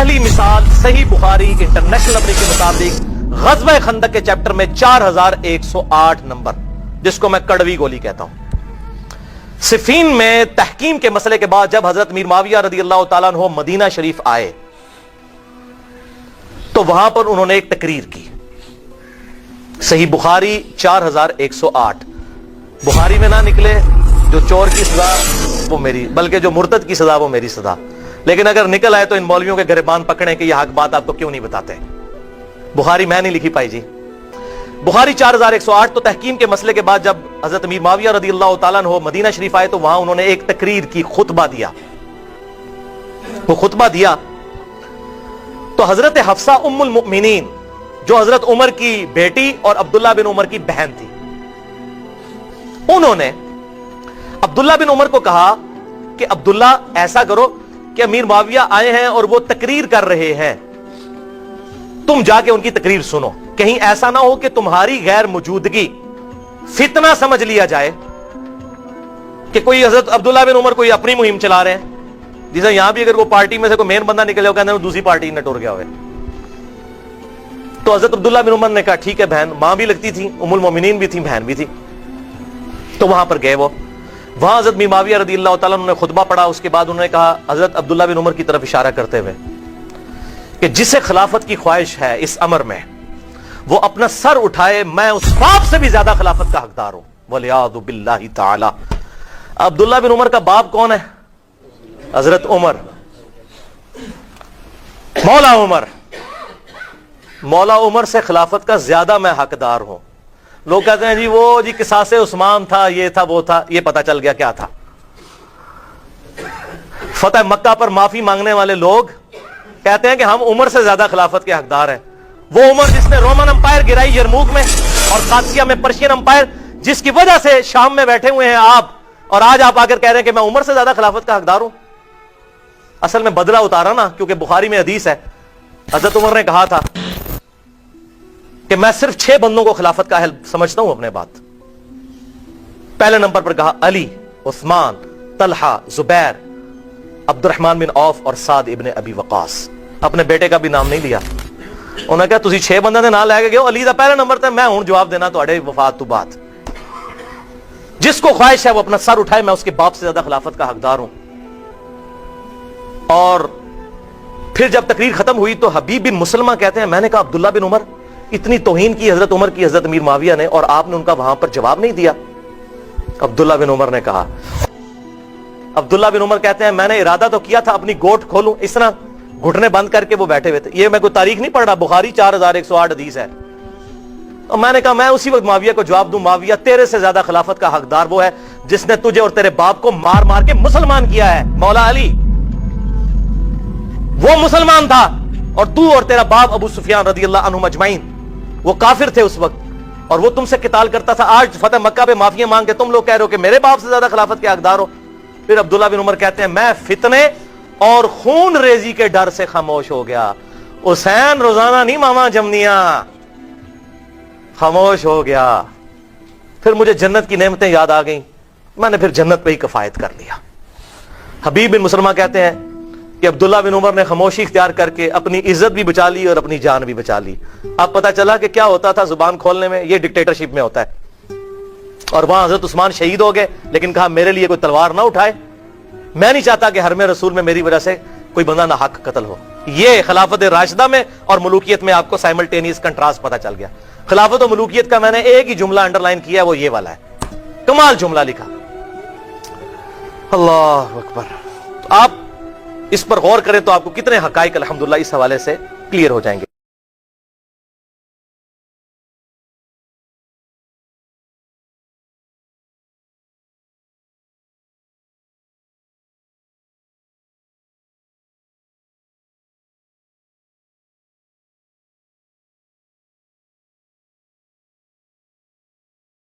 پہلی مثال صحیح بخاری انٹرنیشنل نمبر کے مطابق غزوہ خندق کے چیپٹر میں 4108 نمبر، جس کو میں کڑوی گولی کہتا ہوں۔ صفین میں تحکیم کے مسئلے کے بعد جب حضرت امیر معاویہ رضی اللہ تعالیٰ عنہ مدینہ شریف آئے تو وہاں پر انہوں نے ایک تقریر کی۔ صحیح بخاری 4108، بخاری میں نہ نکلے جو چور کی سزا وہ میری، بلکہ جو مرتد کی سزا وہ میری سزا، لیکن اگر نکل آئے تو ان مولویوں کے گریبان پکڑیں کہ یہ حق بات آپ کو کیوں نہیں بتاتے۔ بخاری میں نہیں لکھی پائی جی، بخاری 4108۔ تو تحکیم کے مسئلے کے بعد جب حضرت امیر معاویہ رضی اللہ تعالیٰ عنہ مدینہ شریف آئے تو وہاں انہوں نے ایک تقریر کی، خطبہ دیا۔ وہ خطبہ دیا تو حضرت حفصہ ام المؤمنین جو حضرت عمر کی بیٹی اور عبداللہ بن عمر کی بہن تھی، انہوں نے عبداللہ بن عمر کو کہا کہ عبداللہ ایسا کرو کہ امیر معاویہ آئے ہیں اور وہ تقریر کر رہے ہیں، تم جا کے ان کی تقریر سنو، کہیں ایسا نہ ہو کہ تمہاری غیر موجودگی فتنہ سمجھ لیا جائے کہ کوئی حضرت عبداللہ بن عمر کوئی اپنی مہم چلا رہے ہیں، جیسے یہاں بھی اگر وہ پارٹی میں سے کوئی مین بندہ نکلے ہو کہتے ہیں دوسری پارٹی نے ٹور گیا ہوئے۔ تو حضرت عبداللہ بن عمر نے کہا ٹھیک ہے، بہن ماں بھی لگتی تھی، ام المومنین بھی تھی، بہن بھی تھی، تو وہاں پر گئے۔ وہ وہاں حضرت امیر معاویہ رضی اللہ تعالیٰ عنہ نے خطبہ پڑھا، اس کے بعد انہوں نے کہا حضرت عبداللہ بن عمر کی طرف اشارہ کرتے ہوئے کہ جسے خلافت کی خواہش ہے اس امر میں وہ اپنا سر اٹھائے، میں اس باپ سے بھی زیادہ خلافت کا حقدار ہوں، وَلِعَاذُ بِاللَّهِ تَعَالَى۔ عبداللہ بن عمر کا باپ کون ہے؟ حضرت عمر، مولا عمر، مولا عمر سے خلافت کا زیادہ میں حقدار ہوں۔ لوگ کہتے ہیں جی وہ جی قصاص عثمان تھا، یہ تھا وہ تھا، یہ پتہ چل گیا کیا تھا۔ فتح مکہ پر معافی مانگنے والے لوگ کہتے ہیں کہ ہم عمر سے زیادہ خلافت کے حقدار ہیں۔ وہ عمر جس نے رومن امپائر گرائی یرموک میں اور قادسیہ میں پرشین امپائر، جس کی وجہ سے شام میں بیٹھے ہوئے ہیں آپ، اور آج آپ آ کر کہہ رہے ہیں کہ میں عمر سے زیادہ خلافت کا حقدار ہوں۔ اصل میں بدلہ اتارا نا، کیونکہ بخاری میں حدیث ہے حضرت عمر نے کہا تھا کہ میں صرف 6 بندوں کو خلافت کا اہل سمجھتا ہوں اپنے بات۔ پہلے نمبر پر کہا علی، عثمان، طلحہ، زبیر، عبد الرحمن بن عوف اور سعد ابن ابی وقاص۔ اپنے بیٹے کا بھی نام نہیں لیا۔ انہوں نے کہا تسی 6 بندوں نے نام لے کے گئے، علی دا پہلا نمبر تے میں ہوں جواب دینا تواڈے وفات تو بعد۔ جس کو خواہش ہے وہ اپنا سر اٹھائے، میں اس کے باپ سے زیادہ خلافت کا حقدار ہوں۔ اور پھر جب تقریر ختم ہوئی تو حبیب بن مسلمہ کہتے ہیں میں نے کہا عبداللہ بن عمر، اتنی توہین کی حضرت عمر کی حضرت امیر معاویہ نے، اور آپ نے ان کا وہاں پر جواب نہیں دیا۔ عبداللہ بن عمر نے کہا، عبداللہ بن عمر کہتے ہیں میں نے ارادہ تو کیا تھا اپنی گوٹ کھولوں، اس طرح گھٹنے بند کر کے وہ بیٹھے ہوئے تھے۔ یہ میں کوئی تاریخ نہیں پڑھ رہا، بخاری 4108 حدیث ہے۔ اور میں نے کہا میں اسی وقت معاویہ کو جواب دوں، معاویہ تیرے سے زیادہ خلافت کا حقدار وہ ہے جس نے تجھے اور تیرے باپ کو مار مار کے مسلمان کیا ہے۔ مولا علی وہ مسلمان تھا، اور تو اور تیرا باپ ابو سفیان رضی اللہ عنہم اجمعین وہ کافر تھے اس وقت، اور وہ تم سے قتال کرتا تھا۔ آج فتح مکہ پہ معافیاں مانگ کے تم لوگ کہہ رہے ہو کہ میرے باپ سے زیادہ خلافت کے حقدار ہو۔ پھر عبداللہ بن عمر کہتے ہیں میں فتنے اور خون ریزی کے ڈر سے خاموش ہو گیا۔ حسین روزانہ نہیں ماما جمنیاں، خاموش ہو گیا۔ پھر مجھے جنت کی نعمتیں یاد آ گئیں، میں نے پھر جنت پہ ہی کفایت کر لیا۔ حبیب بن مسلمہ کہتے ہیں کہ عبداللہ بن عمر نے خاموشی اختیار کر کے اپنی عزت بھی بچا لی اور اپنی جان بھی بچا لی۔ اب پتہ چلا کہ کیا ہوتا تھا زبان کھولنے میں، یہ ڈکٹیٹرشپ میں ہوتا ہے۔ اور وہاں حضرت عثمان شہید ہو گئے، لیکن کہا میرے لیے کوئی تلوار نہ اٹھائے، میں نہیں چاہتا کہ حرم رسول میں میری وجہ سے کوئی بندہ نہ حق قتل ہو۔ یہ خلافت راشدہ میں اور ملوکیت میں آپ کو سائملٹینیس کنٹراسٹ پتہ چل گیا۔ خلافت و ملوکیت کا میں نے ایک ہی جملہ انڈر لائن کیا، وہ یہ والا ہے، کمال جملہ لکھا۔ اللہ اکبر۔ آپ اس پر غور کریں تو آپ کو کتنے حقائق الحمدللہ اس حوالے سے کلیئر ہو جائیں گے۔